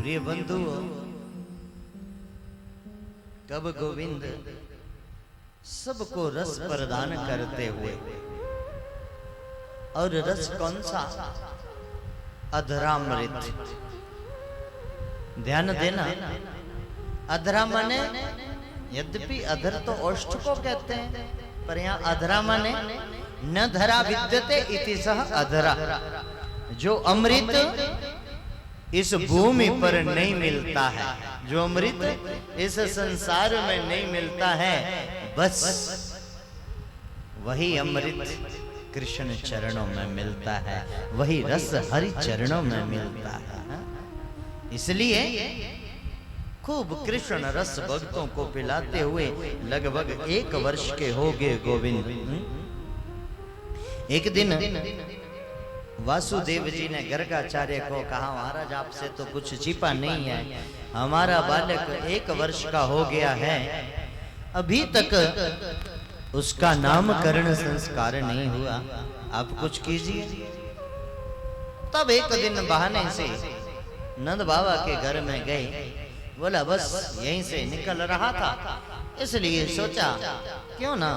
प्रिय बंधुओं, कब गोविंद सबको रस प्रदान करते हुए, और रस कौन सा? अधरामृत। ध्यान देना, अधरा माने, यद्यपि अधर तो ओष्ठ को कहते हैं, पर यहाँ अधरा माने न धरा विद्यते इति सह अधरा। जो अमृत इस भूमि पर नहीं मिलता है, जो अमृत इस संसार में नहीं मिलता है, बस वही अमृत कृष्ण चरणों में मिलता है, वही रस हरि चरणों में मिलता है। इसलिए खूब कृष्ण रस भक्तों को पिलाते हुए लगभग 1 वर्ष के हो गए गोविंद। एक दिन वासुदेव जी ने गर्गाचार्य को कहा, महाराज आपसे तो कुछ छिपा नहीं है, हमारा बालक 1 वर्ष का हो गया है, अभी तक उसका नामकरण संस्कार नहीं हुआ, आप कुछ कीजिए। तब एक दिन बहाने से नंद बाबा के घर में गए, बोला बस यहीं से निकल रहा था, इसलिए सोचा क्यों ना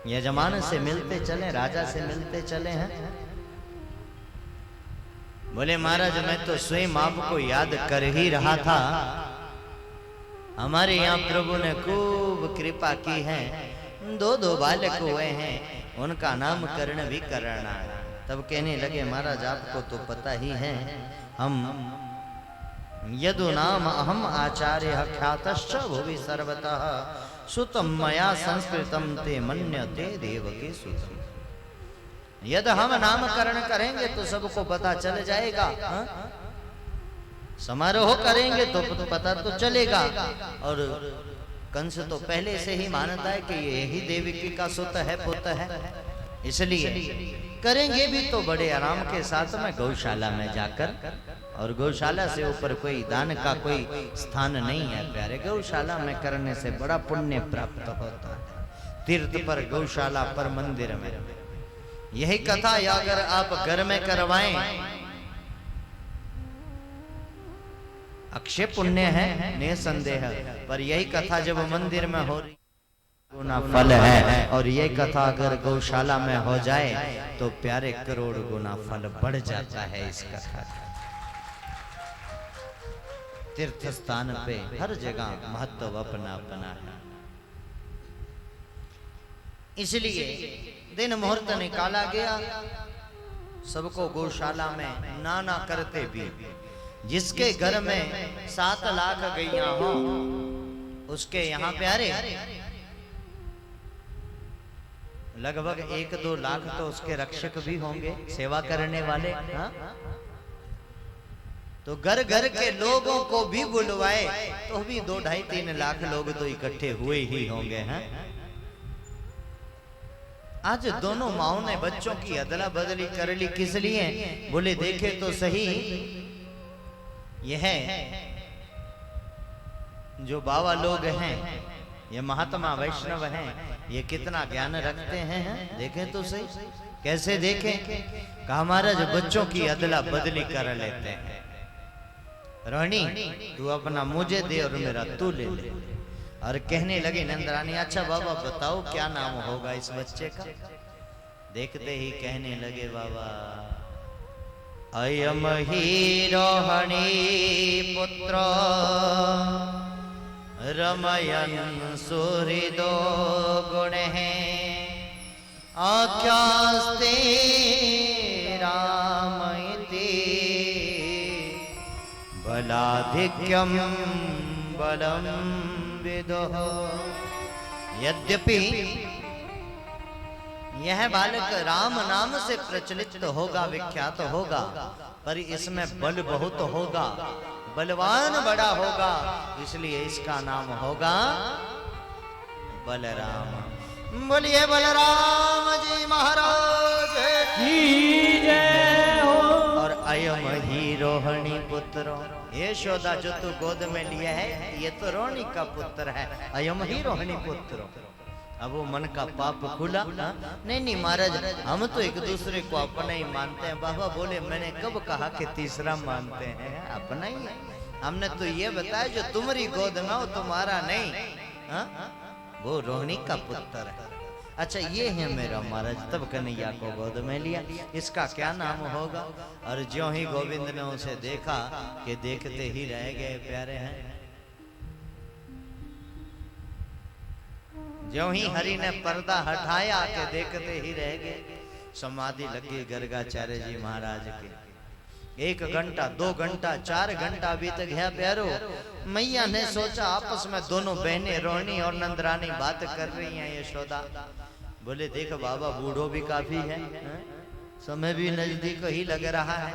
यजमान से मिलते चले, राजा से मिलते चले हैं। बोले महाराज मैं तो स्वयं आपको याद कर ही रहा था, हमारे यहाँ प्रभु ने खूब कृपा की है, 2 बालक हुए हैं, उनका नामकरण भी करना है। तब कहने लगे महाराज आपको तो पता ही है, हम यदु नाम अहम आचार्य ख्यातश्च भुवि सर्वतः सुतम मया संस्कृतम ते मन्यते देवकी सुतम। यदि हम नामकरण करेंगे तो सबको पता चल जाएगा, समारोह करेंगे तो पता तो चलेगा। और कंस तो पहले से ही मानता है कि यही देवकी का सुत है, पुत्र है, इसलिए करेंगे भी तो बड़े आराम के साथ में गौशाला में जाकर, और गौशाला से ऊपर कोई दान का कोई स्थान नहीं है प्यारे, गौशाला में करने से बड़ा पुण्य प्राप्त होता है। तीर्थ पर, गौशाला पर, मंदिर में। यही कथा अगर आप घर में करवाएं, अक्षय पुण्य है निसंदेह, पर यही कथा जब मंदिर में हो रही गुना फल है, और ये कथा अगर गौशाला में हो जाए तो प्यारे करोड़ गुना फल बढ़ जाता है इस कथा। तीर्थ स्थान पे हर जगह महत्व अपना अपना है। इसलिए दिन मुहूर्त निकाला गया, सबको गौशाला में नाना करते भी, जिसके घर में 7 लाख गैया हो उसके यहाँ प्यारे लगभग 1-2 लाख तो उसके रक्षक भी होंगे, सेवा करने वाले। हाँ? तो घर घर के लोगों को भी बुलवाए तो भी 2-2.5-3 लाख लोग तो इकट्ठे हुए ही होंगे। हैं? आज दोनों माओ ने बच्चों की अदला बदली कर ली, किस लिए? बोले देखे तो सही, यह जो बाबा लोग हैं, ये महात्मा वैष्णव हैं, ये कितना ज्ञान रखते हैं, देखें तो सही। कैसे देखें? कहा महाराज बच्चों की अदला बदली कर लेते हैं, रानी तू अपना मुझे दे और मेरा तू ले ले। और कहने लगी नंदरानी, अच्छा बाबा बताओ क्या नाम होगा इस बच्चे का? देखते ही कहने लगे बाबा, अयम ही रोहिणी पुत्र रमयन सुहृदो गुण है, आख्यास्ते रामयति बलाधिक्यम बलम विदो। यद्यपि यह बालक राम नाम से प्रचलित होगा, विख्यात होगा, पर इसमें बल बहुत होगा, बलवान बड़ा होगा, इसलिए इसका नाम होगा बलराम। बोलिए बलराम जी महाराज की जय हो। और अयम ही रोहिणी पुत्र, यशोदा जो तू गोद में लिया है ये तो रोहिणी का पुत्र है, अयम ही रोहिणी पुत्र। अब वो मन का पाप खुला। नहीं नहीं महाराज, हम तो एक दूसरे को अपना ही मानते हैं। बाबा बोले मैंने कब कहा कि तीसरा मानते हैं, अपना ही है। हमने तो ये बताया जो तुम्हारी गोद में हो तुम्हारा नहीं, वो रोहिणी का पुत्र है। अच्छा ये है मेरा महाराज। तब कन्हैया को गोद में लिया, इसका क्या नाम होगा? और ज्यों ही गोविंद ने उसे देखा कि देखते ही रह गए, प्यारे हैं। ज्यों ही हरि ने पर्दा हटाया के देखते ही रह गए। समाधि लगी गर्गाचार्य जी महाराज के। 1 घंटा 2 घंटा 4 घंटा बीत गया प्यारो। मैया ने सोचा आपस में दोनों बहनें रोहिणी और नंदरानी बात कर रही हैं। यशोदा बोले देख बाबा बूढ़ो भी काफी है, समय भी नजदीक ही लग रहा है,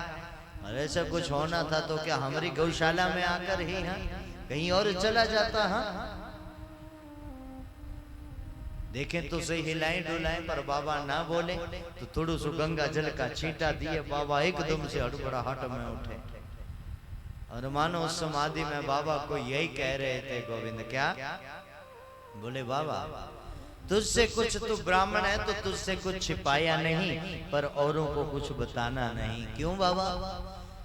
और ऐसा कुछ होना था तो क्या हमारी गौशाला में आकर ही कहीं और चला जाता। देखें तो सही हिलाएं डुलाएं, पर बाबा ना बोले तो थोड़ा सो गंगा जल का छींटा दिए। बाबा एकदम से हड़बड़ाहट में उठे, और मानो उस समाधि में बाबा को यही कह रहे थे गोविंद। क्या बोले? बाबा तुझसे कुछ, तू ब्राह्मण है तो तुझसे कुछ छिपाया नहीं, पर औरों को कुछ बताना नहीं। क्यों बाबा?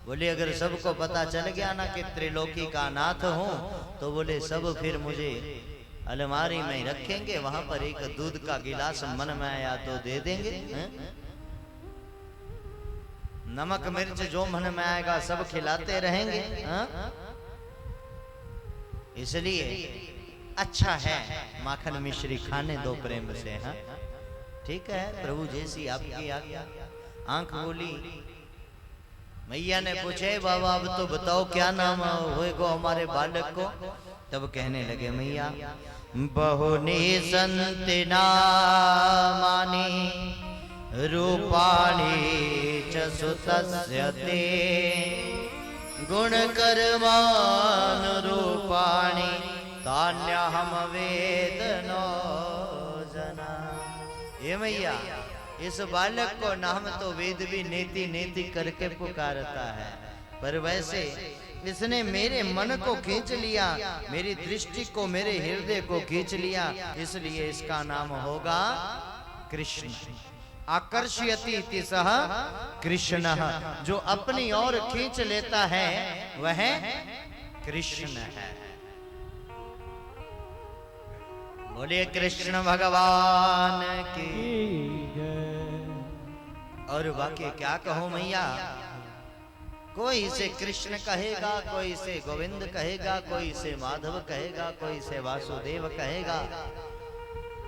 बोले अगर सबको पता चल गया ना कि त्रिलोकी का नाथ हूं, तो बोले सब फिर मुझे अलमारी में रखेंगे, वहां पर एक दूध का गिलास मन में आया तो दे देंगे, नमक मिर्च जो मन में आएगा सब खिलाते रहेंगे। इसलिए अच्छा है माखन मिश्री खाने दो प्रेम से। ठीक है प्रभु जैसी आपकी आज्ञा। आंख बोली। मैया ने पूछे बाबा अब तो बताओ क्या नाम होएगा हमारे बालक को? तब कहने लगे मैया बहुनी संति नामानि रूपाणि च सुतस्य ते गुणकर्मान् रूपाणि तान्यहम वेदनो जना। ये मैया इस बालक को नाम तो वेद भी नेति नेति करके पुकारता है, पर वैसे इसने मेरे मन को खींच लिया, मेरी दृष्टि को, मेरे हृदय को खींच लिया, इसलिए इसका नाम होगा कृष्ण। आकर्षयति इति सः कृष्ण, जो अपनी ओर खींच लेता है वह कृष्ण है। बोले कृष्ण भगवान की। और बाकी क्या कहो मैया, कोई इसे कृष्ण कहेगा, कोई इसे गोविंद कहेगा, कोई इसे माधव कहेगा, कोई इसे वासुदेव कहेगा,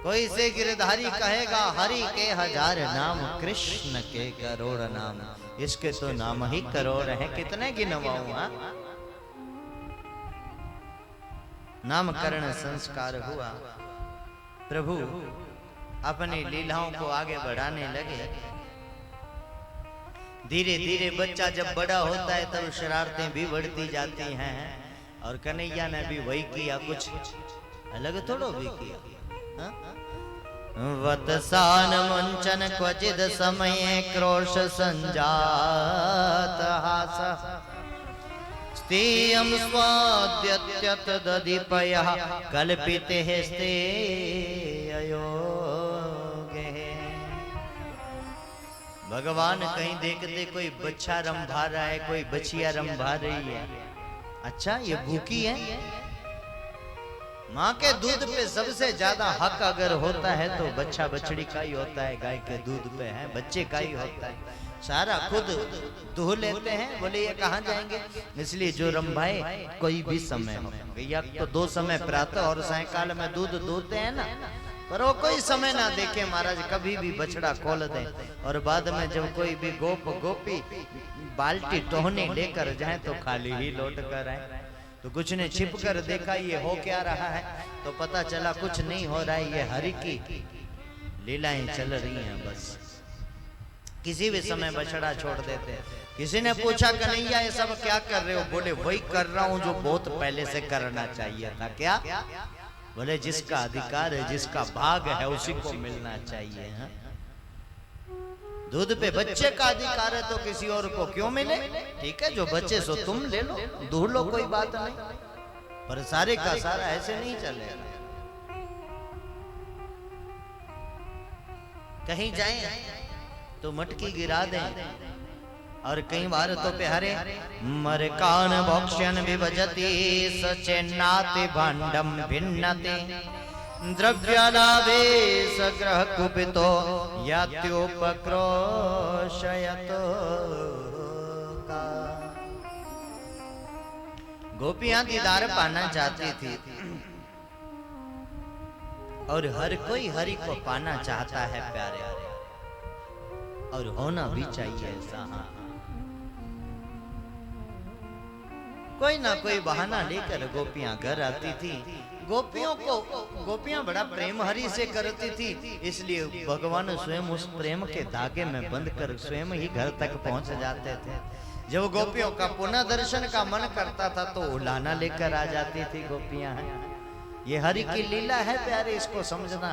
कोई इसे गिरधारी कहेगा। हरि के 1000 नाम, कृष्ण के करोड़ नाम। इसके तो नाम ही करोड़ हैं, कितने गिनवाऊं। नामकरण संस्कार हुआ। प्रभु अपनी लीलाओं को आगे बढ़ाने लगे। धीरे धीरे बच्चा जब बड़ा होता है तब शरारतें भी बढ़ती जाती हैं, और कन्हैया ने भी वही किया, कुछ अलग थोड़ा भी किया। वत्सान मुंचन क्वचिद समये क्रोश संजात हास स्तेयं स्वाद्यत्यत दधिपयः कल्पिते स्ते अयोगे। भगवान कहीं देखते कोई बच्चा रंभा रहा है, कोई बचिया रंभा रही है। अच्छा ये भूखी है। माँ के दूध पे सबसे ज्यादा हक अगर होता है तो बच्चा बछड़ी का ही होता है, गाय के दूध पे है बच्चे का ही होता है। सारा खुद दूह लेते हैं। बोले ये कहाँ जाएंगे? इसलिए जो रंभाए कोई भी समय हो, या तो 2 समय प्रातः और सायकाल में दूध दूहते हैं ना, पर वो कोई समय ना देखे महाराज, कभी भी बछड़ा खोल दे। और बाद में जब कोई भी गोप गोपी बाल्टी टोहनी लेकर जाए तो खाली ही लौट कर आए। तो कुछ ने छिप कर देखा ये हो क्या रहा है, तो पता चला कुछ नहीं हो रहा है, ये हरि की लीलाएं चल रही हैं। बस किसी भी समय बछड़ा छोड़ देते। किसी ने पूछा कन्हैया ये सब क्या कर रहे हो? बोले वही कर रहा हूं जो बहुत पहले से करना चाहिए था। क्या? बोले जिसका अधिकार है, जिसका भाग है, उसी को मिलना चाहिए। दूध पे बच्चे का अधिकार है तो किसी और को क्यों मिले? ठीक है जो बच्चे सो तुम ले लो, दूह लो, कोई बात नहीं, पर सारे का सारा ऐसे नहीं चलेगा। कहीं जाएं तो मटकी गिरा दें, और कई बार तो प्यारे मर कान भोक्ष्यन विभजति सचेन्नाति भांडम भिन्नति द्रव्यालाभे सग्रह कुपितो यात्योपक्रोशयतो का। गोपियां दीदार पाना चाहती थी, और हर कोई हरि को पाना चाहता है प्यारे, और होना भी चाहिए ऐसा। हाँ, कोई ना कोई बहाना लेकर गोपियां घर आती थी। गोपियां बड़ा प्रेम हरि से करती थी, इसलिए भगवान स्वयं उस प्रेम के धागे में बंध कर स्वयं ही घर तक पहुंच जाते थे। जब गोपियों का पुनः दर्शन का मन करता था तो उलाना लेकर आ जाती थी गोपियां। ये हरि की लीला है प्यारे, इसको समझना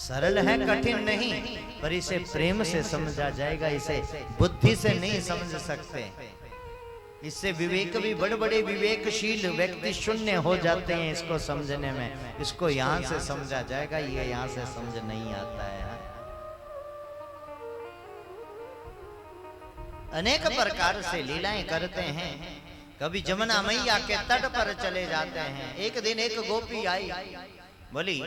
सरल है, कठिन नहीं, पर इसे प्रेम से समझा जाएगा, इसे बुद्धि से नहीं समझ सकते। इससे विवेक भी बड़े बड़े विवेकशील व्यक्ति शून्य हो जाते हैं इसको समझने में। इसको यहाँ से समझा जाएगा, ये यहाँ से समझ नहीं आता है। अनेक प्रकार से लीलाएं करते हैं। कभी जमुना मैया के तट पर चले जाते हैं। एक दिन एक गोपी आई, बोली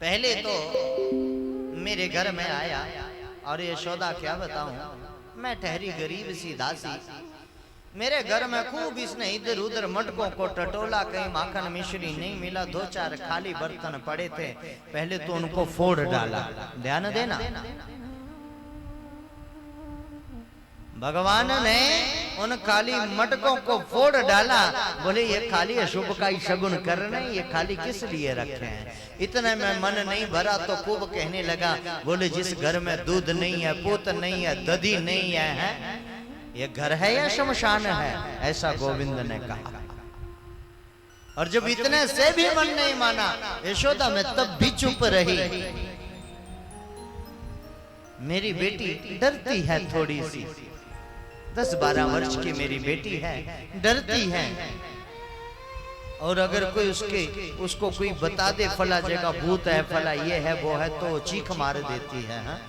पहले तो मेरे घर में आया, और यशोदा क्या बताऊं, मैं ठहरी गरीब सी दासी, मेरे घर में खूब इसने इधर उधर मटकों को टटोला, कहीं माखन मिश्री नहीं मिला, 2-4 खाली बर्तन पड़े थे, पहले तो उनको फोड़ डाला। ध्यान देना, भगवान ने उन खाली मटकों को फोड़ डाला। बोले ये खाली अशुभ का ही शगुन कर रहे हैं, ये खाली किस लिए रखे हैं। इतने में मन नहीं भरा तो खूब कहने लगा, बोले जिस घर में दूध नहीं है, पूत नहीं है, दधी नहीं है, ये घर है या शमशान है, ऐसा गोविंद ने कहा। और जब इतने से भी मन नहीं माना, यशोदा में तब भी चुप रही। मेरी बेटी डरती है थोड़ी सी, 10-12 वर्ष की मेरी बेटी है, डरती है, और अगर कोई उसको कोई बता दे फला जगह भूत है, फला ये है वो है, तो चीख मार देती है। हाँ?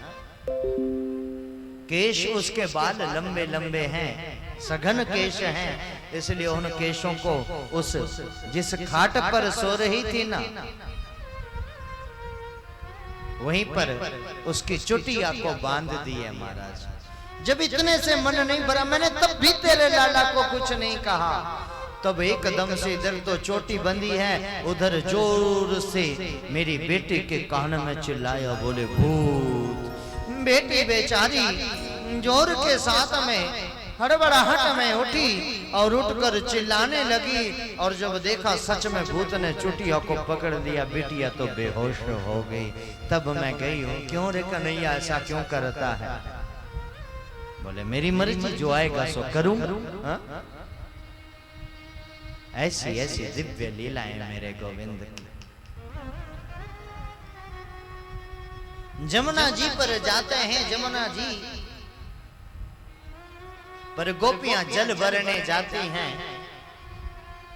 केश उसके बाल लंबे लंबे हैं, सघन केश हैं, इसलिए उन केशों को उस जिस खाट पर सो रही थी ना, वहीं पर उसकी चुटिया को बांध दिए महाराज। जब इतने से मन नहीं भरा, मैंने तब भी तेरे लाला को कुछ नहीं कहा, तब एकदम से इधर तो चोटी बंधी है, उधर जोर से मेरी बेटी के कान में चिल्लाया, बोले भूत। बेटी बेचारी जोर के साथ में हड़बड़ाहट में उठी और उठकर चिल्लाने लगी, और जब देखा सच में भूत ने चुटिया को पकड़ लिया, बेटिया तो बेहोश हो गई। तब मैं गई हूँ, क्यों रे कन्हैया ऐसा क्यों करता है। बोले मेरी मर्जी, जो आएगा सो करूंगा। ऐसी ऐसी दिव्य लीलाएं मेरे गोविंद की। जमुना जी पर जाते हैं, जमुना जी पर गोपियां जल भरने जाती हैं।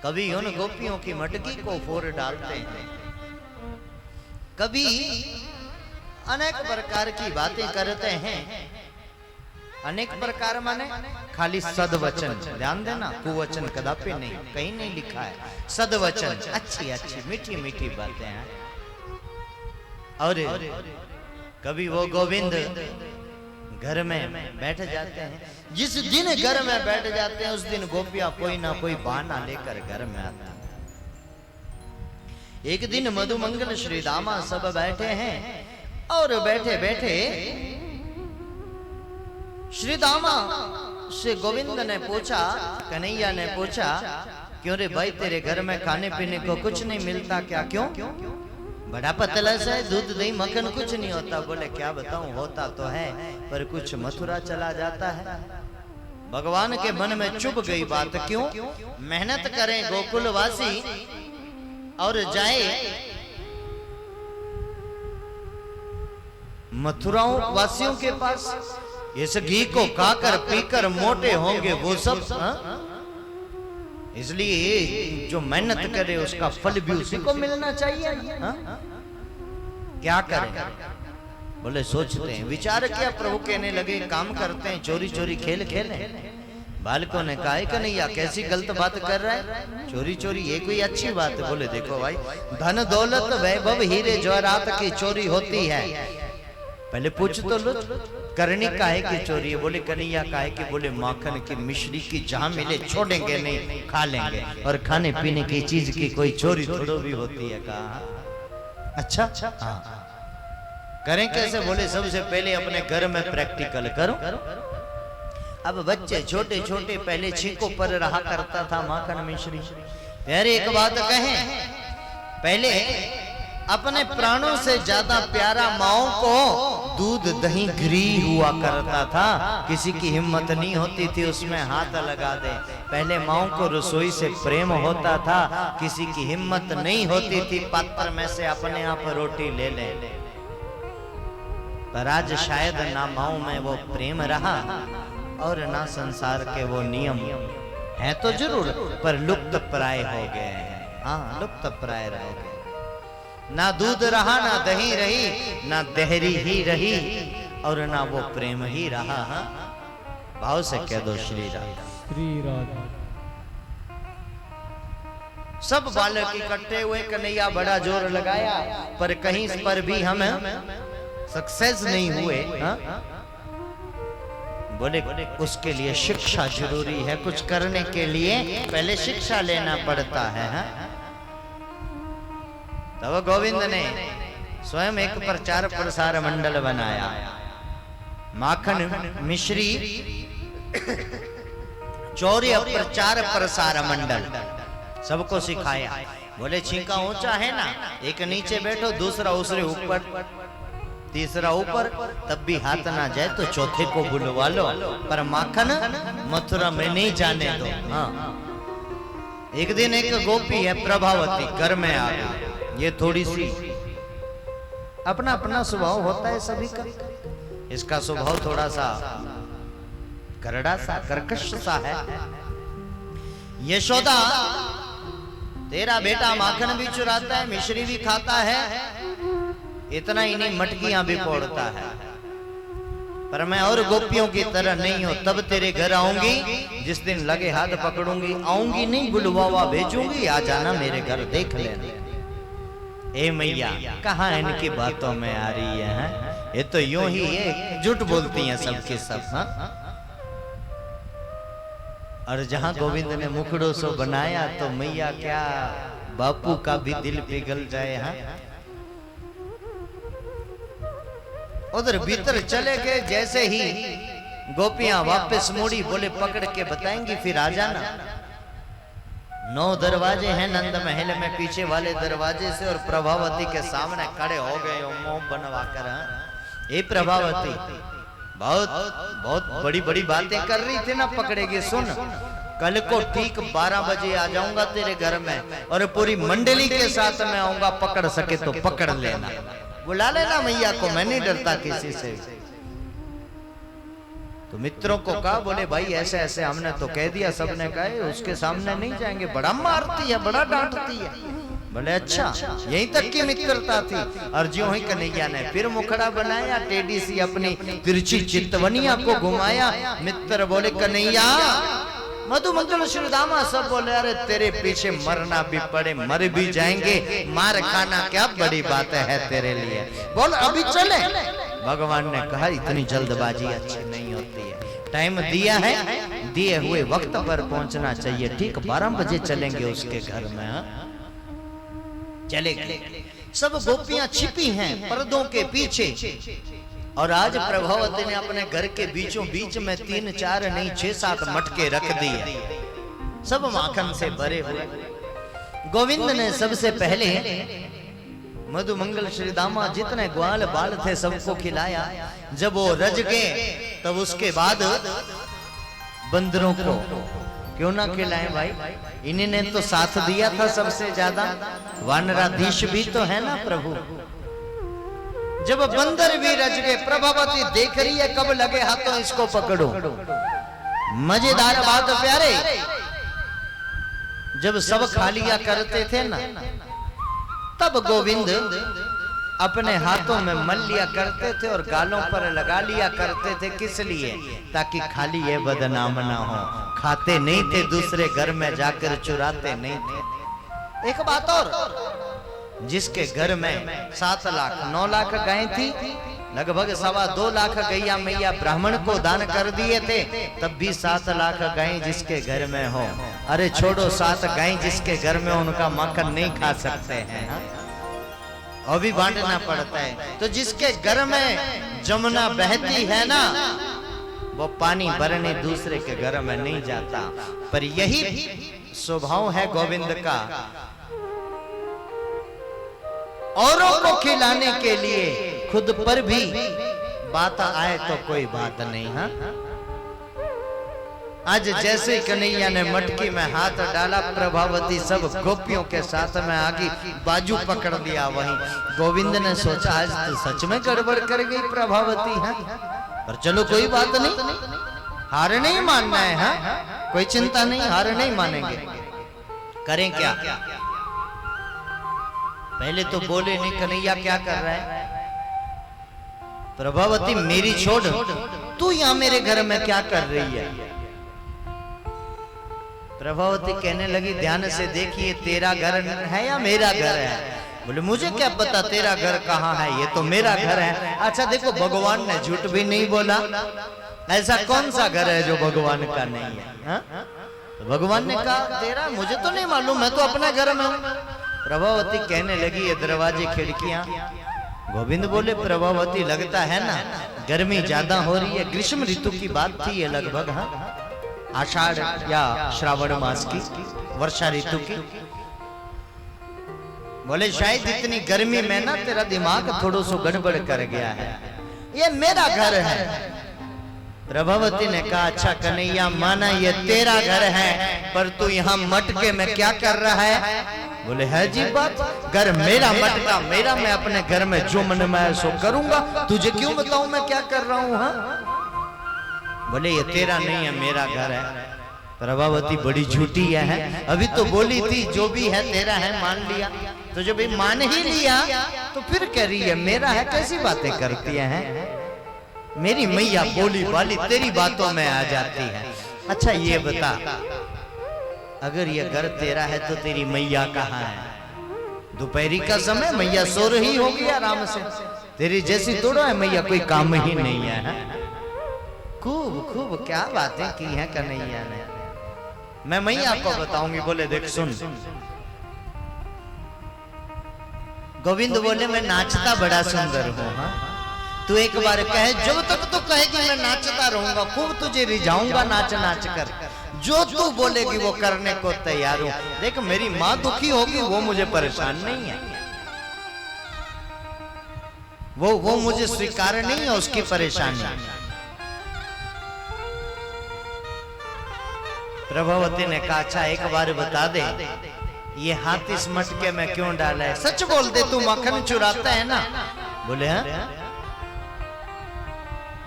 कभी उन गोपियों की मटकी को फोड़ डालते हैं, कभी अनेक प्रकार की बातें करते हैं। अनेक प्रकार माने खाली सदवचन, ध्यान देना, कुवचन कदापि नहीं, कहीं नहीं लिखा है। सदवचन, अच्छी अच्छी मीठी मीठी बातें हैं। और कभी वो गोविंद घर में बैठ जाते हैं। जिस दिन घर में बैठ जाते हैं उस दिन गोपियां कोई ना कोई बहाना लेकर घर में आते हैं। एक दिन मधुमंगल श्री दामा सब बैठे हैं, और बैठे बैठे श्री दामा से गोविंद ने पूछा, कन्हैया ने पूछा, क्यों रे भाई तेरे घर में खाने पीने को कुछ नहीं मिलता क्या? क्यों? बड़ा पतला सा है, दूध दही मक्खन कुछ नहीं होता। बोले क्या बताऊं, होता तो है पर कुछ मथुरा चला जाता है। भगवान के मन में चुभ गई बात। क्यों? मेहनत करें गोकुलवासी और जाए मथुराओं वासियों के पास, इस घी को खाकर पीकर मोटे होंगे वो सब। इसलिए जो मेहनत करे उसका फल भी उसी को मिलना चाहिए। क्या करें? बोले सोचते हैं, विचार किया। प्रभु कहने लगे काम करते हैं, चोरी चोरी खेल खेलें। बालकों ने कहा कि नहीं, या कैसी गलत बात कर रहा है, चोरी चोरी ये कोई अच्छी बात है? बोले देखो भाई, धन दौलत वैभव हीरे जवाहरात की चोरी होती है, पहले पूछ तो लो करनी काहे की चोरी है? बोले कन्हैया काहे की? बोले माखन की मिश्री की जहां मिले छोड़ेंगे नहीं, खा लेंगे। और खाने पीने की चीज की कोई चोरी थोड़ी भी होती है? कहा अच्छा हाँ, करें कैसे? बोले सबसे पहले अपने घर में प्रैक्टिकल करो। अब बच्चे छोटे छोटे पहले छींकों पर रहा करता था माखन मिश्री। यार एक बात कहें, पहले अपने प्राणों से ज्यादा प्यारा माओ को दूध दही घी हुआ करता था। किसी की हिम्मत नहीं होती थी उसमें हाथ लगा दे। पहले माओ को रसोई से प्रेम होता था, किसी की हिम्मत नहीं होती थी पात्र में से अपने आप रोटी ले ले। पर आज शायद ना माओ में वो प्रेम रहा और ना संसार के वो नियम हैं तो जरूर, पर लुप्त प्राय हो गए हैं। हाँ, लुप्त प्राय रह गए। ना दूध रहा, ना दही रही, ना दहरी ही रही, और ना वो प्रेम ही रहा। भाव से कह दो श्री राधा श्री राधा। सब बालक इकट्ठे हुए, कन्हैया बड़ा जोर लगाया, पर कहीं पर भी हम सक्सेस नहीं हुए। बोले उसके लिए शिक्षा जरूरी है, कुछ करने के लिए पहले शिक्षा लेना पड़ता है। तब गोविंद ने स्वयं एक प्रचार प्रसार मंडल बनाया, माखन मिश्री चौर्य प्रचार प्रसार मंडल, सबको सिखाया। बोले छींका ऊंचा है ना, एक नीचे बैठो, दूसरा उसरे ऊपर, तीसरा ऊपर, तब भी हाथ ना जाए तो चौथे को बुलवा लो, पर माखन मथुरा में नहीं जाने दो। हाँ, एक दिन एक गोपी है प्रभावती घर में आ गई। ये थोड़ी सी अपना अपना स्वभाव होता है सभी का। इसका स्वभाव थोड़ा सा करड़ा सा कर्कश सा है। यशोदा, तेरा बेटा माखन भी चुराता है, मिश्री भी खाता है, इतना ही नहीं मटकियां भी फोड़ता है, पर मैं और गोपियों की तरह नहीं हूं। तब तेरे घर आऊंगी, जिस दिन लगे हाथ पकड़ूंगी, आऊंगी नहीं बुलवावा भेजूंगी, आ जाना मेरे घर देख लेना। ए मैया, कहाँ इनकी बातों में आ रही है? ये तो यूं ही है, झूठ बोलती हैं सबके सब। हाँ, और जहां गोविंद ने मुखड़ो सो बनाया तो मैया क्या बापू का भी दिल पिघल जाए। हाँ, उधर भीतर चले गए। जैसे ही गोपियां वापस मुड़ी, बोले पकड़ के बताएंगी फिर आ जाना। 9 दरवाजे हैं नंद महल में, पीछे वाले दरवाजे से, और प्रभावती के सामने खड़े हो गए मुंह बनवा कर। ये प्रभावती बहुत बहुत बड़ी बड़ी बातें कर रही थी ना, पकड़ेगी। सुन, कल को ठीक 12 बजे आ जाऊंगा तेरे घर में, और पूरी मंडली के साथ में आऊंगा, पकड़ सके तो पकड़ लेना, बुला लेना मैया को, मैं नहीं डरता किसी से। तो मित्रों को कहा, बोले भाई ऐसे ऐसे हमने तो कह दिया, सबने कहा उसके सामने नहीं जाएंगे, बड़ा मारती है, बड़ा डांटती है। बोले अच्छा, यहीं तक की मित्रता थी। और ज्यों ही कन्हैया ने फिर मुखड़ा बनाया, टेढ़ी सी अपनी तिरछी चितवनिया को घुमाया। मित्र बोले कन्हैया, मधु मंगल श्रीदामा, सब बोले अरे तेरे पीछे मरना भी पड़े मर भी जाएंगे, मार खाना क्या बड़ी बात है तेरे लिए, बोल अभी चले। भगवान ने कहा इतनी जल्दबाजी अच्छी नहीं होती है, टाइम दिया है, दिए हुए वक्त पर पहुंचना चाहिए। ठीक 12 बजे चलेंगे उसके घर में। चले गए। सब गोपियां छिपी हैं पर्दों के पीछे, और आज प्रभावती ने अपने घर के बीचों बीच में 3 4 नहीं 6 7 मटके रख दिए, सब माखन से भरे हुए। गोविंद ने सबसे पहले मधु मंगल श्रीदामा जितने ग्वाल बाल थे सबको खिलाया। जब वो रज गए तब उसके बाद बंदरों को क्यों ना खिलाएं भाई, इन्हीं ने तो साथ दिया था सबसे ज्यादा, वानराधीश भी तो है ना प्रभु। जब बंदर भी रज गए, प्रभावती देख रही है कब लगे हाथों इसको पकड़ो। मजेदार बात प्यारे, जब सब खा लिया करते थे ना, तब गोविंद अपने हाथों में मल लिया करते थे और गालों पर लगा लिया करते थे। किस लिए? ताकि खाली ये बदनाम ना हो। खाते नहीं थे, दूसरे घर में जाकर चुराते नहीं थे। एक बात और, जिसके घर में 7 लाख 9 लाख गायें थी, लगभग 2.25 लाख गैया मैया ब्राह्मण को दान कर दिए थे, तब भी 7 लाख गायें जिसके घर में हो, अरे छोड़ो 7 गायें जिसके घर में उनका माखन नहीं खा सकते हैं, और भी बांटना पड़ता है। तो जिसके घर में जमुना बहती है ना, वो पानी भरने दूसरे के घर में नहीं जाता। पर यही स्वभाव है गोविंद का, औरों को खिलाने के लिए खुद पर भी बात आए तो कोई बात नहीं। हाँ, आज जैसे कन्हैया ने मटकी में हाथ डाला, प्रभावती सब गोपियों के साथ में आगी बाजू पकड़ लिया। वहीं गोविंद ने सोचा आज तो सच में गड़बड़ कर गई प्रभावती है, पर चलो कोई बात नहीं, हार नहीं मानना है। हाँ, कोई चिंता नहीं, हार नहीं मानेंगे। करें क्या? पहले तो बोले नहीं, कन्हैया क्या कर रहा है? प्रभावती मेरी छोड़, तू यहां मेरे घर में क्या कर रही है? प्रभावती कहने लगी, ध्यान से देखिए, तेरा घर है या मेरा घर है? बोले मुझे क्या पता तेरा घर कहाँ है, ये तो मेरा घर है। अच्छा देखो, भगवान ने झूठ भी नहीं बोला। ऐसा कौन सा घर है जो भगवान का नहीं है? हा? तो भगवान ने कहा तेरा, मुझे तो नहीं मालूम, मैं तो अपने घर में हूं। प्रभावती कहने लगी, ये दरवाजे खिड़कियां। गोविंद बोले, प्रभावती लगता है ना गर्मी ज्यादा हो रही है। ग्रीष्म ऋतु की बात थी ये, लगभग हाँ आषाढ़ या श्रावण मास की, वर्षा ऋतु की। बोले शायद इतनी गर्मी में ना तेरा दिमाग थोड़ा सा गड़बड़ कर गया है, ये मेरा घर है। प्रभावती ने कहा, अच्छा कन्हैया माना ये तेरा घर है, पर तू यहाँ मटके में क्या कर रहा है? बोले है जी बात, घर मेरा, मटका मेरा, मैं अपने घर में जो मन में सो करूंगा, तुझे क्यों बताऊं मैं क्या कर रहा हूं? हाँ, बोले ये तेरा नहीं है, मेरा घर है। प्रभावती बड़ी झूठी है, अभी तो बोली थी जो भी है तेरा है, मान लिया। तो जब भी मान ही लिया तो फिर कह रही है मेरा है, कैसी बातें करती है? मेरी मैया बोली बाली तेरी बातों में आ जाती है। अच्छा ये बता, अगर ये घर तेरा है तो तेरी मैया कहाँ है? दोपहरी का समय, मैया सो रही होगी आराम से, तेरी जैसी तोड़ो है मैया, कोई काम ही नहीं है। खूब खूब क्या बातें की हैं कन्हैया ने, मैं मैया को बताऊंगी। बोले देख सुन, गोविंद बोले मैं नाचता बड़ा सुंदर हूँ। हाँ, तू एक बार कहे, जब तक तू कहेगी मैं नाचता रहूंगा, खूब तुझे रिझाऊंगा नाच नाच कर, जो तू बोलेगी वो करने को तैयार हूं। देख मेरी माँ दुखी होगी, वो मुझे परेशान नहीं है, वो मुझे स्वीकार नहीं है उसकी परेशानी। प्रभावती ने कहा, अच्छा एक बार बता दे, ये हाथ इस मटके में क्यों डाला है? सच बोल दे, तू माखन चुराता है ना? बोले हाँ,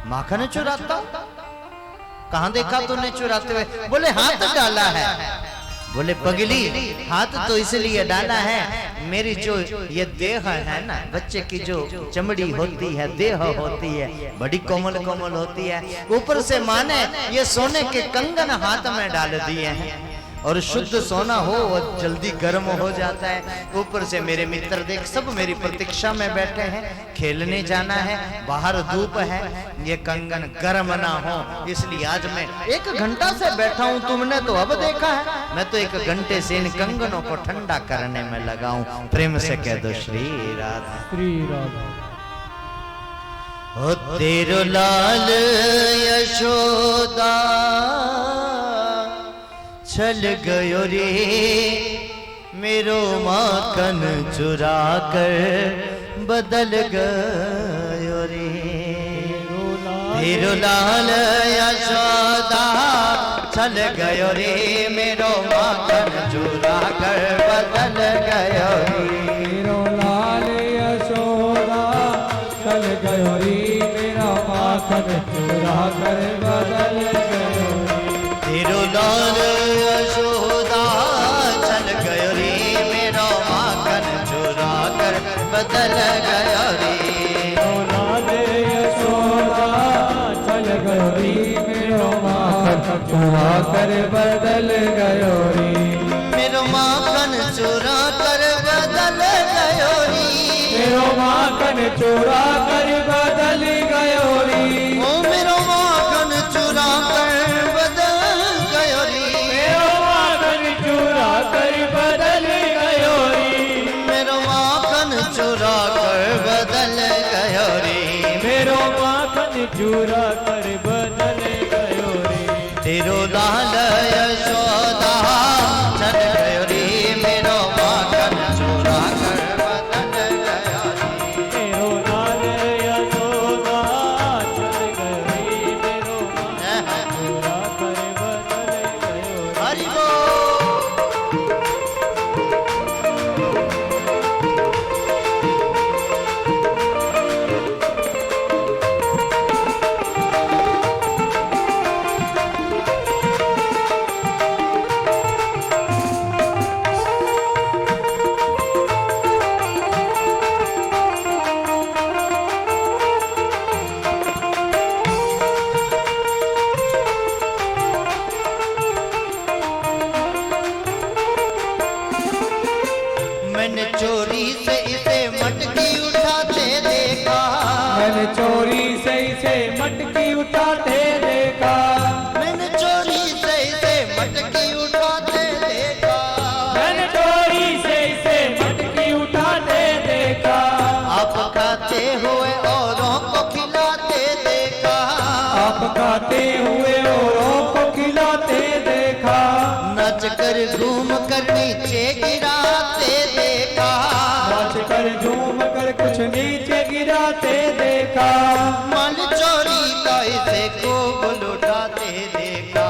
माखन चुराता हूं? कहां देखा तूने चुराते हुए? बोले हाथ डाला है। बोले पगली, हाथ तो इसलिए डाला है, मेरी जो ये देह है ना, बच्चे की जो चमड़ी होती है, देह होती है, बड़ी कोमल कोमल होती है, ऊपर से माने ये सोने के कंगन हाथ में डाल दिए हैं, और शुद्ध सोना हो वो जल्दी गर्म हो जाता है। ऊपर से मेरे मित्र देख सब मेरी प्रतीक्षा में बैठे हैं, खेलने जाना है, बाहर धूप है, ये कंगन गर्म ना हो, इसलिए आज मैं 1 घंटा से बैठा हूं, तुमने तो अब देखा है, मैं तो 1 घंटे से इन कंगनों को ठंडा करने में लगा हूं। प्रेम से कह दो श्री राधा। श्री राधा। ओ तेरो लाल यशोदा छल गयो रे, मेरो माखन चुरा कर बदल गयो रे। तेरो लाल यशोदा छल गयो रे, मेरो माखन चुरा कर बदल गयो रे। मेरो लाल यशोदा छल गयो रे, मेरा माखन चुरा कर बदल गयो रे। तेरो लाल यशोदा छल गयो रे, मेरो माखन चुरा कर बदल गया चुरा कर बदल गयो रे। मेरो माखन चुरा कर बदल गयो रे। मेरो माखन चुरा कर बदल गयो रे। ओ मेरो माखन चुरा कर बदल गयो रे। मेरो माखन चुरा कर बदल गयो रे। मेरो माखन चुरा कर बदल गयो रे। मेरो माखन चुरा कर बदल गयो रे। तेरो लाल यशोदा चल गयो रे। मेरो माखन चुरा कर बदल गयो रे। मेरो लाल यशोदा चल गयो रे। मेरो माखन चुरा कर बदल गयो रे। हरि बोल। मैंने चोरी से इसे मटकी उठाते देखा। मैंने चोरी से इसे मटकी उठाते देखा। मैंने चोरी से इसे मटकी उठाते देखा। मैंने चोरी से इसे मटकी उठाते देखा। आप खाते हुए औरों को खिलाते देखा। आप खाते हुए औरों को खिलाते देखा। नाच कर घूम कर नीचे गिराते देखा। नाच कर झूम कर कुछ नीचे गिराते देखा। माल चोरी का इसे खूब लुटाते देखा।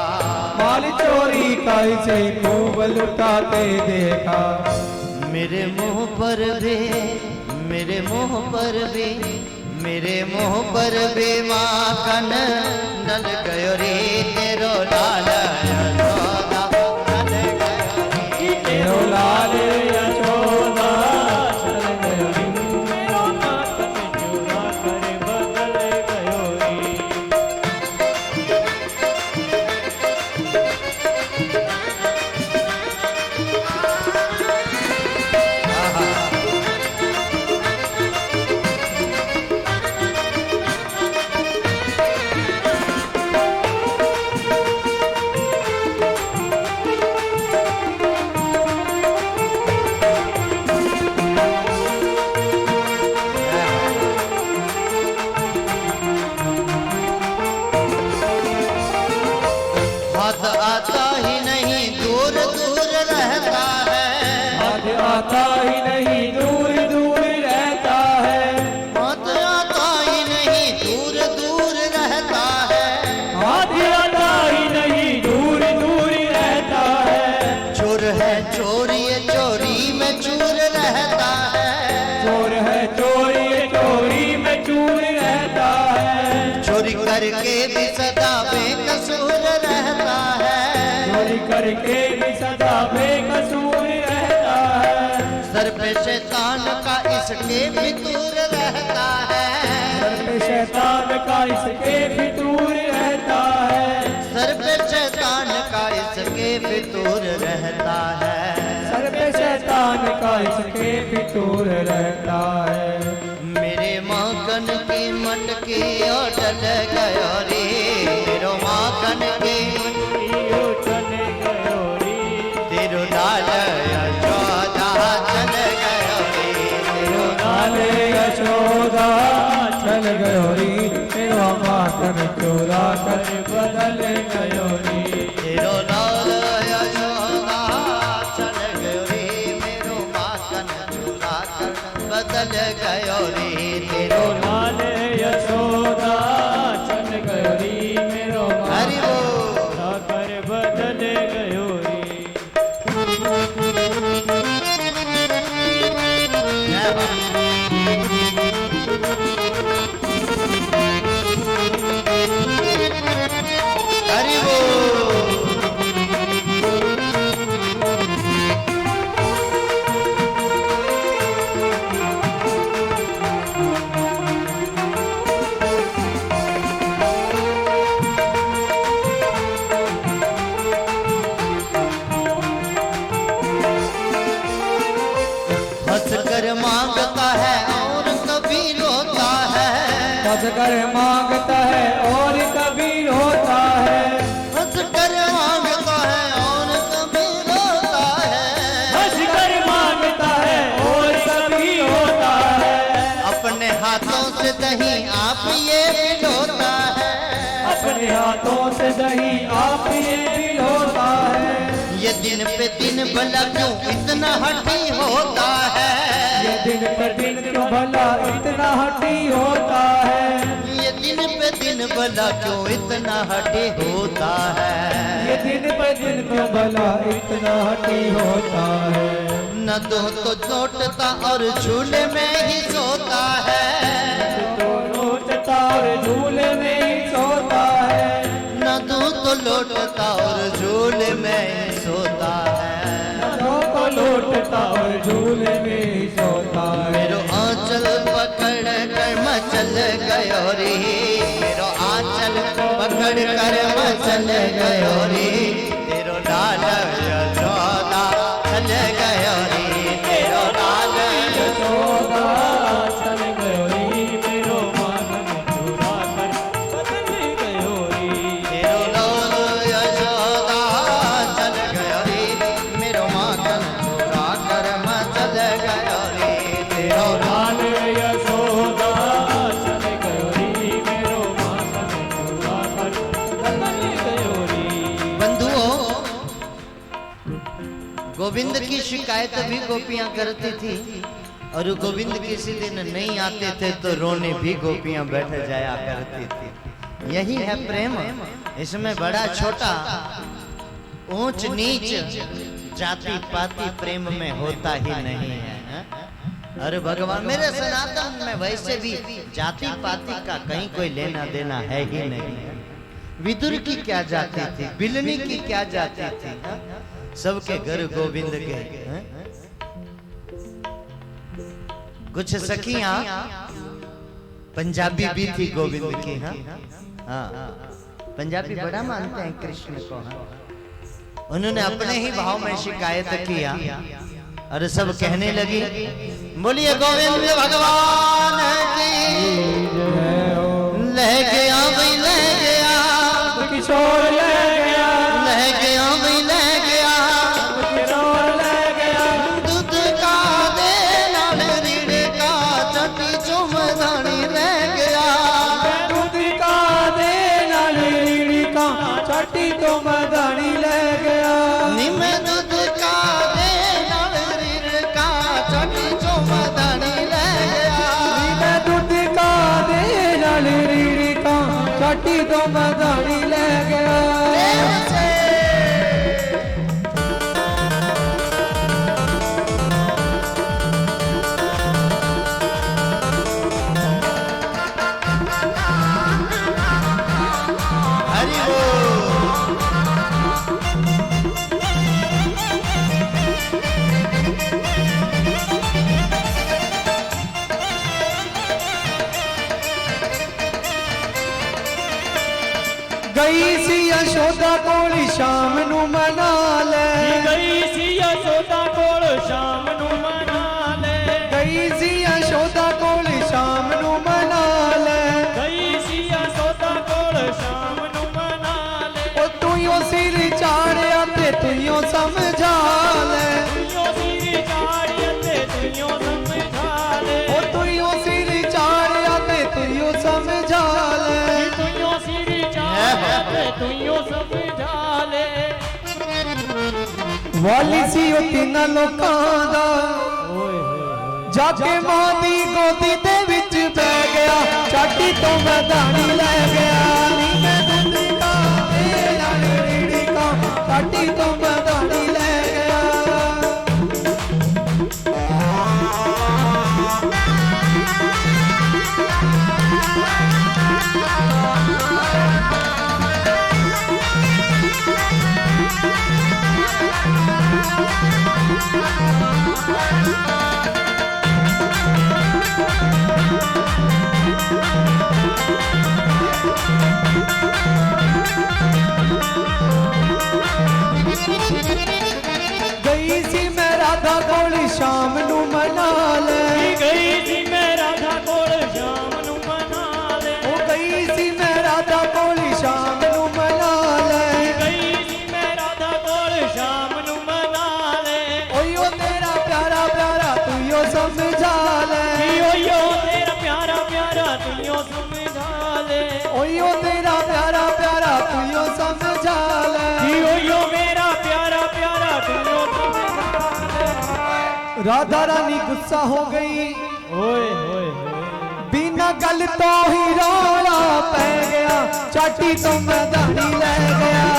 माल चोरी का इसे खूब लुटाते देखा। मेरे मुंह पर भी, मेरे मुंह पर भी, मेरे मुंह पर भी माखन डल गयो रे। तेरो लाल यशोदा चल गयो रे। मेरो लाल यशोदा चल गयो रे। मेरो माखन चुरा कर बदल गयो रे। हाथ आता ही नहीं दूर दूर रहता है। हाथ आता ही नहीं दूर दूर रहता है। हाथ आता ही नहीं दूर दूर रहता है। हाथ आता ही नहीं दूर दूर रहता है। चोर है चोर ये चोरी में चूर रहता है। चोर है चोर ये चोरी में चूर रहता है। चोरी करके भी सदा बेकसूर रहता है। चोरी करके भी सदा बेकसूर रहता है। सर पे शैतान का इसके फितूर रहता है। सर पे शैतान का इसके फितूर रहता है। सर पे शैतान का इसके फितूर रहता है। सर पे शैतान का इसके फितूर रहता है। मेरे माखन की मटकी और डल गयो रे। मेरो माखन की चल गयो रे। तेरो लाल यशोदा चल गयो रे। तेरो लाल यशोदा चल गयो रे। मेरो माखन चुरा कर बदल गयो रे। तेरो लाल यशोदा चल गयो रे। मेरो माखन चुरा कर बदल गयो रे। तेरो लाल यशोदा चल गयो रे। मेरो हरि बोल। चुरा कर बदल गयो रे। जय बाबा। हरि बोल। हंसकर मांगता है और कभी रोता है, हंसकर मांगता है और कभी रोता है, हंसकर मांगता है और कभी रोता है। अपने हाथों से दही आप ये पिलोता है, अपने हाथों से दही आप ये पिलोता है। ये दिन पे दिन भला क्यों इतना हठी होता है, ये दिन पे दिन क्यों भला इतना हठी होता है, ये दिन पे दिन भला क्यों इतना हठी होता है, ये दिन पे दिन क्यों भला इतना हठी होता है। न दो तो लौटता और झूले में ही सोता है, तो नोचता और झूले में ही सोता है, न दो तो लौटता और झूले में ही सोता है, तो लौटता और झूले में ही सोता है। मेरो आंचल पकड़ कर मचल गयो रे, मेरो आंचल पकड़ कर मचल गयो रे, तेरो लाल यशोदा चल गयो रे, तेरो लाल यशोदा चल गयो रे, मेरो मांगन चुरा कर बदल गयो रे। तेरो लाल यशोदा चल गयो रे, मेरो माखन चुरा कर मचल गयो रे, तेरो लाल यशोदा चल गयो रे, मेरो मांगन चुरा कर बदल गयो रे। बंधुओं, गोविंद की शिकायत भी गोपियां करती थी और गोविंद किसी दिन नहीं आते थे तो रोने भी गोपियां बैठ जाया करती थी। यही है प्रेम, इसमें बड़ा छोटा ऊंच नीच जाति पाति प्रेम में होता ही नहीं है। अरे भगवान, मेरे सनातन में वैसे भी जाति पाति का कहीं कोई लेना देना है ही नहीं। विदुर की क्या जाति थी, बिलनी की क्या जाति थी, सबके घर गोविंद गए। कुछ सखियां पंजाबी भी थी गोविंद की। हाँ, पंजाबी बड़ा मानते हैं कृष्ण को। उन्होंने अपने ही भाव में शिकायत किया और सब कहने लगी, बोलिए गोविंद भगवान की, ले गया भाई ले गया, किशोर ले गया, ले गया भाई ले गया, किशोर ले गया, दूध का दे नाल रीढ़ का चटी चुमदानी ले गया, दूध का दे नाल रीढ़ का चटी तो मदानी ले गया, निम दूध का दे नाल रीढ़ का चटी चुमदानी ले गया, दूध का दे नाल रीढ़ का चटी तो मदानी ले गया। हरि बोल। गई सी यशोदा कोल शाम नू मना ले, गई सी यशोदा कोल शाम नू मना ले, गई सी यशोदा कोल शाम नू मना ले, गई सी यशोदा कोल शाम नू मना ले। ओ तू यो सिर चाड़िया ते तू यो समझा ले, तू सिर चाड़िया ते तू यो समझा ले, ओ तू यो सिर चाड़िया ते तू यो समझा ले, तू यो सिर तू यो समझा ले। वाली सी ओ तिन्ना लोकां दा जाके मां दी गोदी दे विच बह गया, चाटी तो मदानी ले गया, नी मैं दूध का दे नाल रीढ़ का चाटी तो मदानी ले गया। गई सी मैं राधा कोल शाम नू मना ले, गई सी मैं राधा कोल शाम नू मना ले, राधा रानी गुस्सा हो गई, ओए होए बिना गल तो ही रौला पै गया, चाटी तो मैदानी ले गया,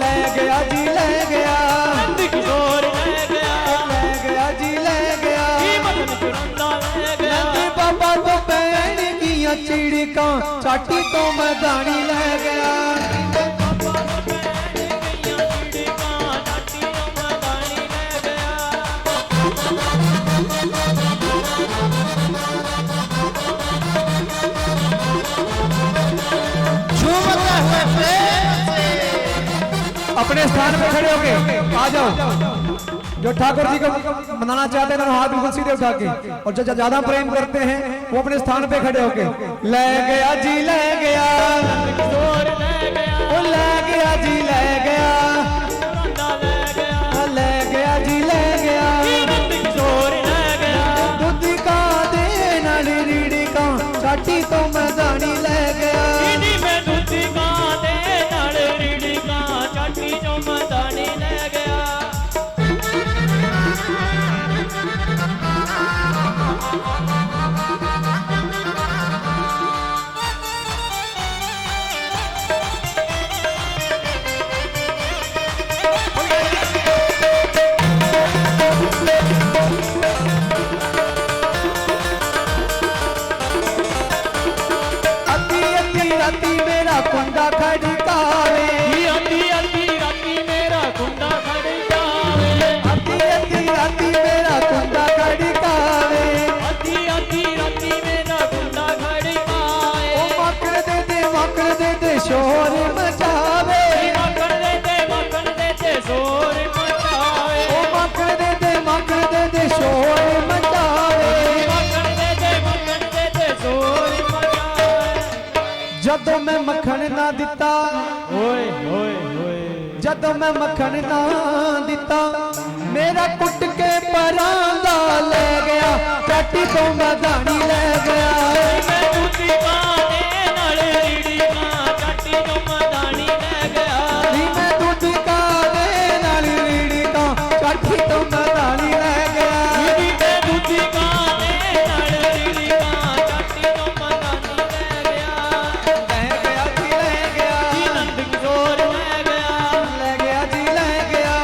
ले गया जी ले गया, नंद किशोर ले गया जी ले गया, नंद बाबा तो पैन किया चिड़का, चाटी तो मैदानी ले गया। अपने स्थान पे खड़े होके आ जाओ। जो ठाकुर जी को मनाना चाहते हैं हाथ बिल्कुल सीधे उठा के, और जो ज्यादा प्रेम करते हैं वो अपने स्थान पे खड़े होके। ले गया जी ले गया, वो ले गया जी ले गया, ले गया जी ले गया, दूध का दे नाली रीड़ी का, चाटी तो मैदानी ले गया। कुंडा खड़कावे, अति अति राती मेरा कुंडा खड़कावे, अति अति राती मेरा कुंडा खड़कावे, अति अति राती मेरा कुंडा खड़कावे। ओ मकर दे दे शोर मचावे, मकर दे दे शोर मचावे, ओ मकर दे दे शोर मचावे, मकर दे दे शोर मचावे। जदों मैं मखन ना दिता, ओए होए होए, जदों मैं मखन ना दिता, मेरा कुट के परांदा ले गया, चाटी तो मैदानी ले गया। मैं दूधी पाने नाल रीड़ी का, चाटी तो मैदानी ले गया। मैं दूध का दे नाल रीड़ी का, चाटी तो मैदानी ले गया। मैं दूधी पाने नाल रीड़ी का, चाटी तो मैदानी ले गया। ले गया जी ले गया, नंद किशोर ले गया जी ले गया,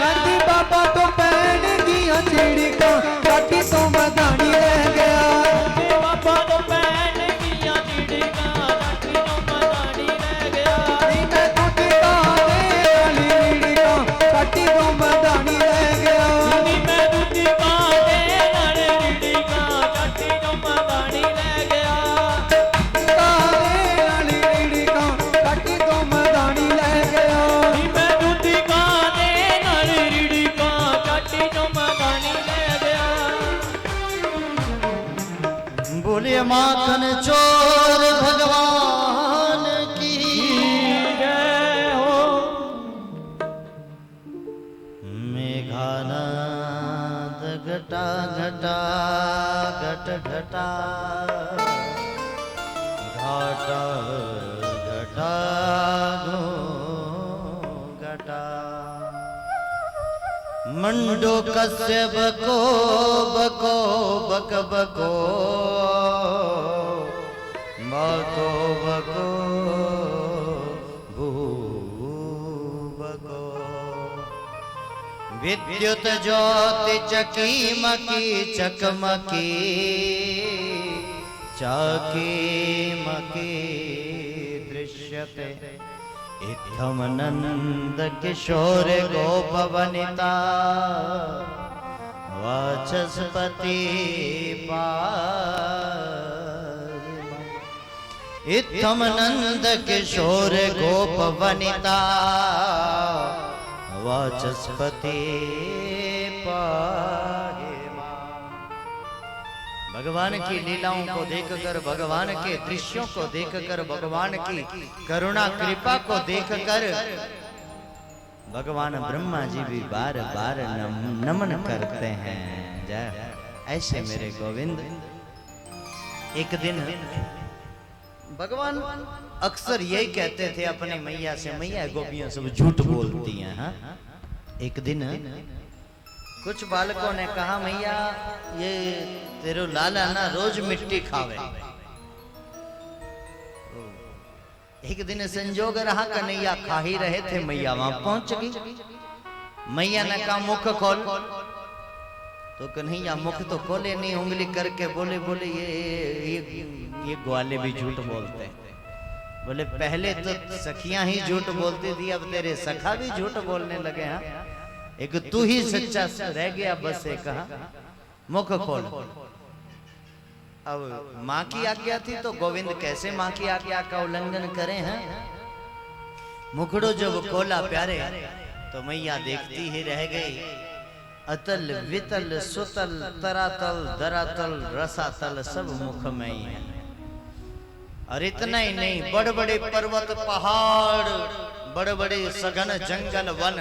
नंदी बाबा तो पैन किया चिड़ी का, चाटी तो मैदानी ले गया। बाबा तो पैन किया चिड़ी का, चाटी तो मैदानी ले गया। मैं दूध का दे नाल रीड़ी का, चाटी तो मैदानी ले गया। मैं दूधी पाने नाल रीड़ी का, चाटी तो मैदानी ले गया। का दे नाल रीड़ी का, चाटी तो मैदानी ले गया। मैं दूधी पाने नाल रीड़ी का, चाटी तो मैदानी ले गया। बोलिए माखन चोर भगवान की जय हो। मेघानाद घटा घटा घट घटा घाटा घटा घो घटा मंडो कस्य बको बको बक बको बको बको भू बको विद्युत ज्योति चकीमकी चकमकी चाकीमकी दृश्यते इत्थम नंद किशोर गोप वनिता वाचस्पति इत्थम नंद किशोर गोप वनिता वाचस्पति भगवान की लीलाओं को देखकर, भगवान के दृश्यों को देखकर, भगवान की करुणा कृपा को देखकर भगवान ब्रह्मा जी भी बार बार नमन करते हैं। जय ऐसे मेरे गोविंद। एक दिन भगवान अक्सर यही कहते थे अपनी मैया से, मैया गोपियां सब झूठ बोलती हैं। हाँ? एक दिन कुछ बालकों ने कहा, मैया ये तेरो लाला ना रोज मिट्टी खावे। एक दिन संजोग रहा कन्हैया खा ही रहे थे, मैया वहां पहुंच गई। मैया ने कहा मुख खोल, तो कन्हैया मुख तो खोले नहीं, उंगली करके बोले बोले ये ग्वाले भी झूठ बोलते हैं। बोले पहले तो सखियां ही झूठ बोलती थी, अब तेरे सखा भी झूठ बोलने लगे। हाँ, एक तू ही सच्चा रह गया बस। एक मुख खोल। अब माँ की आज्ञा थी तो गोविंद कैसे माँ की आज्ञा का उल्लंघन करें। हैं? मुखड़ो जब खोला प्यारे तो मैया देखती ही रह गई। अतल वितल सुतल तरातल दरातल रसातल सब मुख में ही है। और इतना ही नहीं, बड़े बड़े पर्वत पहाड़, बड़े बड़े सघन जंगल वन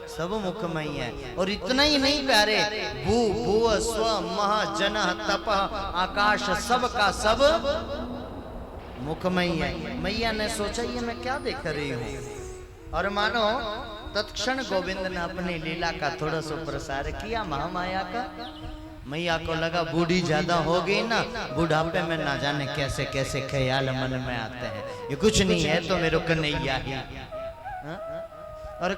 सब मुख में ही है। और इतना ही नहीं प्यारे, भू भुव स्व मह जन तप आकाश सब का सब मुख में ही है। मैया ने सोचा ये मैं क्या देख रही हूँ। और मानो तत्क्षण गोविंद ने अपनी लीला का थोड़ा सा प्रसार किया महामाया का। मैया को लगा बूढ़ी ज्यादा हो गई ना, बुढ़ापे में ना जाने कैसे कैसे ख्याल मन में आते हैं। ये कुछ नहीं है तो मेरे कन्हैया ही। और